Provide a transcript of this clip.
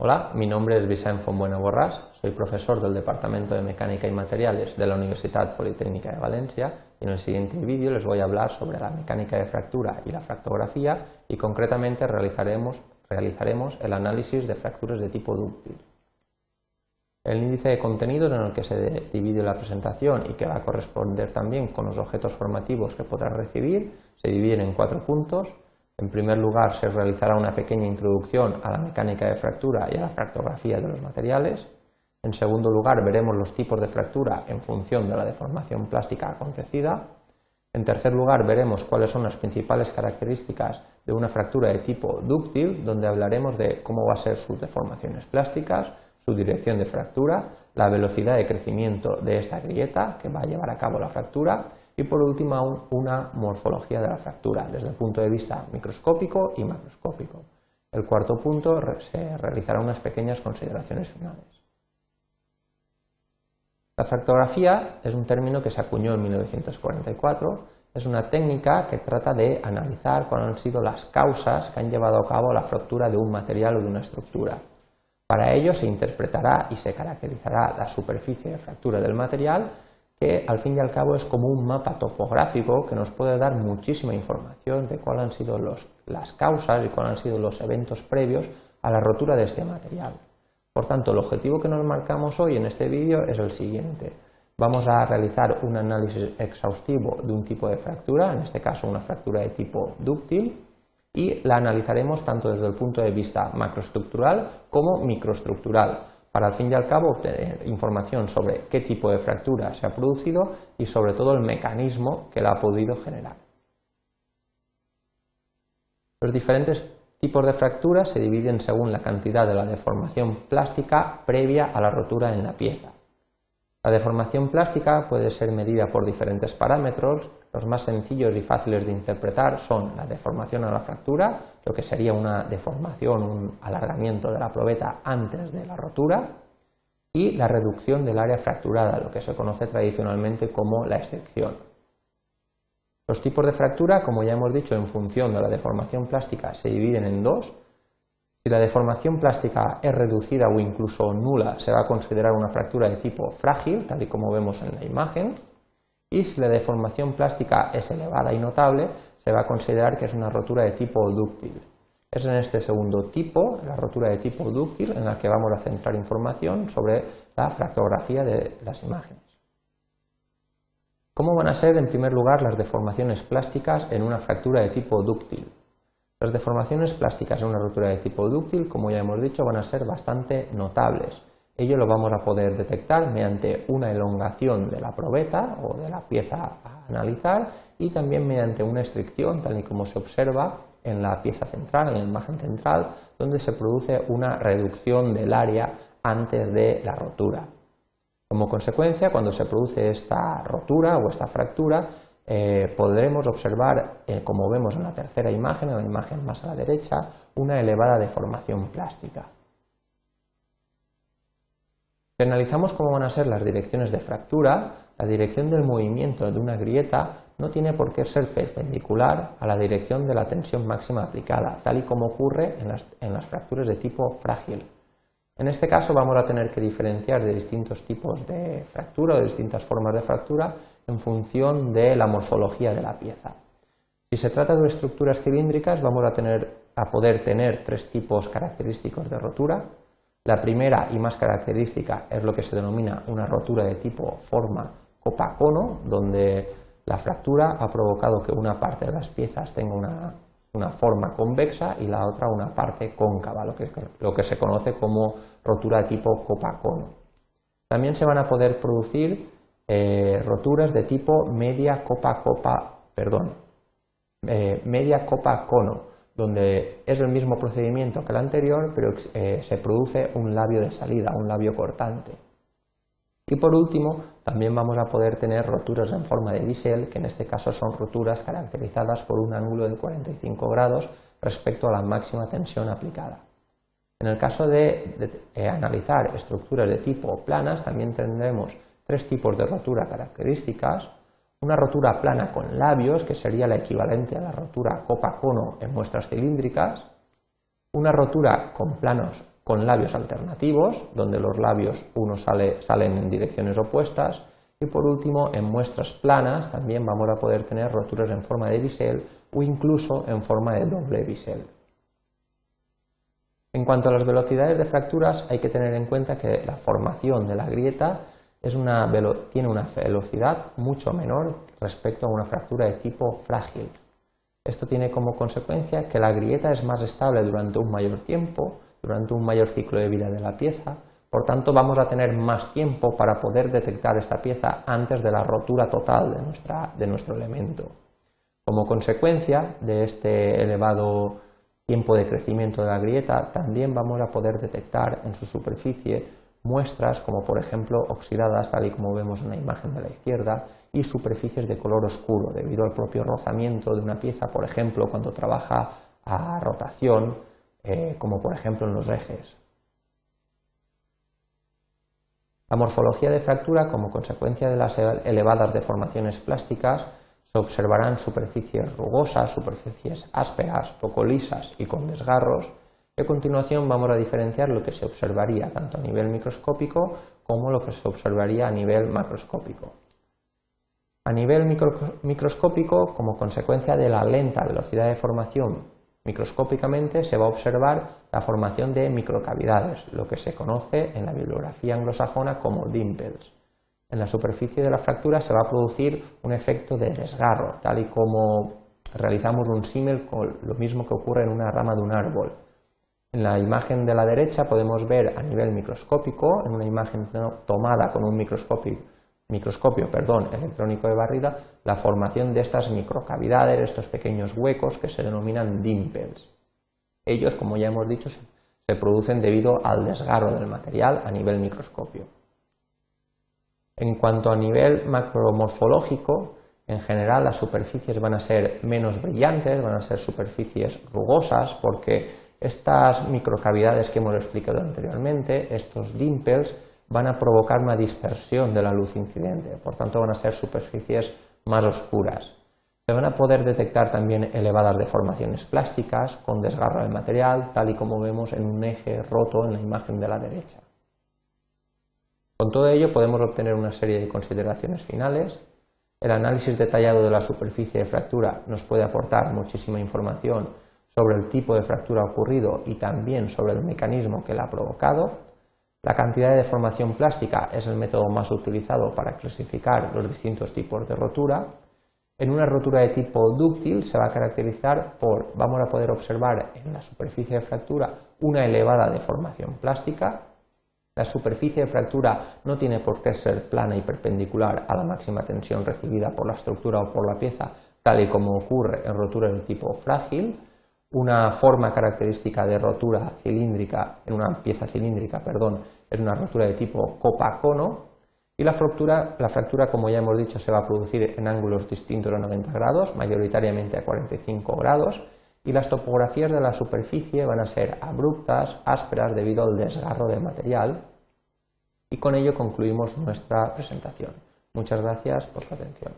Hola, mi nombre es Vicent Fontbuena Borràs, soy profesor del Departamento de Mecánica y Materiales de la Universidad Politécnica de Valencia y en el siguiente vídeo les voy a hablar sobre la mecánica de fractura y la fractografía y concretamente realizaremos el análisis de fracturas de tipo dúctil. El índice de contenidos en el que se divide la presentación y que va a corresponder también con los objetos formativos que podrás recibir se dividen en 4 puntos. En primer lugar, se realizará una pequeña introducción a la mecánica de fractura y a la fractografía de los materiales. En segundo lugar, veremos los tipos de fractura en función de la deformación plástica acontecida. En tercer lugar, veremos cuáles son las principales características de una fractura de tipo dúctil, donde hablaremos de cómo va a ser sus deformaciones plásticas, su dirección de fractura, la velocidad de crecimiento de esta grieta que va a llevar a cabo la fractura y por último una morfología de la fractura desde el punto de vista microscópico y macroscópico. El cuarto punto se realizará unas pequeñas consideraciones finales. La fractografía es un término que se acuñó en 1944, es una técnica que trata de analizar cuáles han sido las causas que han llevado a cabo la fractura de un material o de una estructura. Para ello se interpretará y se caracterizará la superficie de fractura del material, que al fin y al cabo es como un mapa topográfico que nos puede dar muchísima información de cuáles han sido las causas y cuáles han sido los eventos previos a la rotura de este material. Por tanto, el objetivo que nos marcamos hoy en este vídeo es el siguiente. Vamos a realizar un análisis exhaustivo de un tipo de fractura, en este caso una fractura de tipo dúctil, y la analizaremos tanto desde el punto de vista macroestructural como microestructural, para al fin y al cabo obtener información sobre qué tipo de fractura se ha producido y sobre todo el mecanismo que la ha podido generar. Los diferentes tipos de fractura se dividen según la cantidad de la deformación plástica previa a la rotura en la pieza. La deformación plástica puede ser medida por diferentes parámetros. Los más sencillos y fáciles de interpretar son la deformación a la fractura, lo que sería una deformación, un alargamiento de la probeta antes de la rotura, y la reducción del área fracturada, lo que se conoce tradicionalmente como la excepción. Los tipos de fractura, como ya hemos dicho, en función de la deformación plástica se dividen en dos. Si la deformación plástica es reducida o incluso nula, se va a considerar una fractura de tipo frágil, tal y como vemos en la imagen. Y si la deformación plástica es elevada y notable, se va a considerar que es una rotura de tipo dúctil. Es en este segundo tipo, la rotura de tipo dúctil, en la que vamos a centrar información sobre la fractografía de las imágenes. ¿Cómo van a ser, en primer lugar, las deformaciones plásticas en una fractura de tipo dúctil? Las deformaciones plásticas en una rotura de tipo dúctil, como ya hemos dicho, van a ser bastante notables. Ello lo vamos a poder detectar mediante una elongación de la probeta o de la pieza a analizar y también mediante una estricción, tal y como se observa en la pieza central, en la imagen central, donde se produce una reducción del área antes de la rotura. Como consecuencia, cuando se produce esta rotura o esta fractura, podremos observar, como vemos en la tercera imagen, en la imagen más a la derecha, una elevada deformación plástica. Si analizamos cómo van a ser las direcciones de fractura, la dirección del movimiento de una grieta no tiene por qué ser perpendicular a la dirección de la tensión máxima aplicada, tal y como ocurre en las fracturas de tipo frágil. En este caso vamos a tener que diferenciar de distintos tipos de fractura o de distintas formas de fractura en función de la morfología de la pieza. Si se trata de estructuras cilíndricas, vamos a poder tener 3 tipos característicos de rotura. La primera y más característica es lo que se denomina una rotura de tipo forma copa-cono, donde la fractura ha provocado que una parte de las piezas tenga una forma convexa y la otra una parte cóncava, lo que se conoce como rotura de tipo copa-cono. También se van a poder producir roturas de tipo media copa-cono, donde es el mismo procedimiento que el anterior, pero se produce un labio de salida, un labio cortante. Y por último, también vamos a poder tener roturas en forma de bisel, que en este caso son roturas caracterizadas por un ángulo de 45 grados respecto a la máxima tensión aplicada. En el caso de analizar estructuras de tipo planas, también tendremos 3 tipos de rotura características. Una rotura plana con labios, que sería la equivalente a la rotura copa-cono en muestras cilíndricas. Una rotura con planos con labios alternativos, donde los labios salen en direcciones opuestas. Y por último, en muestras planas también vamos a poder tener roturas en forma de bisel o incluso en forma de doble bisel. En cuanto a las velocidades de fracturas, hay que tener en cuenta que la formación de la grieta tiene una velocidad mucho menor respecto a una fractura de tipo frágil. Esto tiene como consecuencia que la grieta es más estable durante un mayor tiempo, durante un mayor ciclo de vida de la pieza. Por tanto, vamos a tener más tiempo para poder detectar esta pieza antes de la rotura total de nuestro elemento. Como consecuencia de este elevado tiempo de crecimiento de la grieta, también vamos a poder detectar en su superficie muestras como por ejemplo oxidadas, tal y como vemos en la imagen de la izquierda, y superficies de color oscuro debido al propio rozamiento de una pieza, por ejemplo cuando trabaja a rotación, como por ejemplo en los ejes. La morfología de fractura, como consecuencia de las elevadas deformaciones plásticas, se observarán superficies rugosas, superficies ásperas, poco lisas y con desgarros. Y a continuación vamos a diferenciar lo que se observaría tanto a nivel microscópico como lo que se observaría a nivel macroscópico. A nivel microscópico, como consecuencia de la lenta velocidad de formación, microscópicamente se va a observar la formación de microcavidades, lo que se conoce en la bibliografía anglosajona como dimples. En la superficie de la fractura se va a producir un efecto de desgarro, tal y como realizamos un símil con lo mismo que ocurre en una rama de un árbol. En la imagen de la derecha podemos ver a nivel microscópico, en una imagen tomada con un microscopio electrónico de barrida, la formación de estas microcavidades, estos pequeños huecos que se denominan dimples. Ellos, como ya hemos dicho, se producen debido al desgarro del material a nivel microscopio. En cuanto a nivel macromorfológico, en general las superficies van a ser menos brillantes, van a ser superficies rugosas, porque estas microcavidades que hemos explicado anteriormente, estos dimples, van a provocar una dispersión de la luz incidente, por tanto van a ser superficies más oscuras. Se van a poder detectar también elevadas deformaciones plásticas con desgarro del material, tal y como vemos en un eje roto en la imagen de la derecha. Con todo ello podemos obtener una serie de consideraciones finales. El análisis detallado de la superficie de fractura nos puede aportar muchísima información sobre el tipo de fractura ocurrido y también sobre el mecanismo que la ha provocado. La cantidad de deformación plástica es el método más utilizado para clasificar los distintos tipos de rotura. En una rotura de tipo dúctil se va a caracterizar vamos a poder observar en la superficie de fractura una elevada deformación plástica. La superficie de fractura no tiene por qué ser plana y perpendicular a la máxima tensión recibida por la estructura o por la pieza, tal y como ocurre en roturas de tipo frágil. Una forma característica de rotura cilíndrica, en una pieza cilíndrica, es una rotura de tipo copa-cono. Y la fractura, como ya hemos dicho, se va a producir en ángulos distintos a 90 grados, mayoritariamente a 45 grados. Y las topografías de la superficie van a ser abruptas, ásperas debido al desgarro del material. Y con ello concluimos nuestra presentación. Muchas gracias por su atención.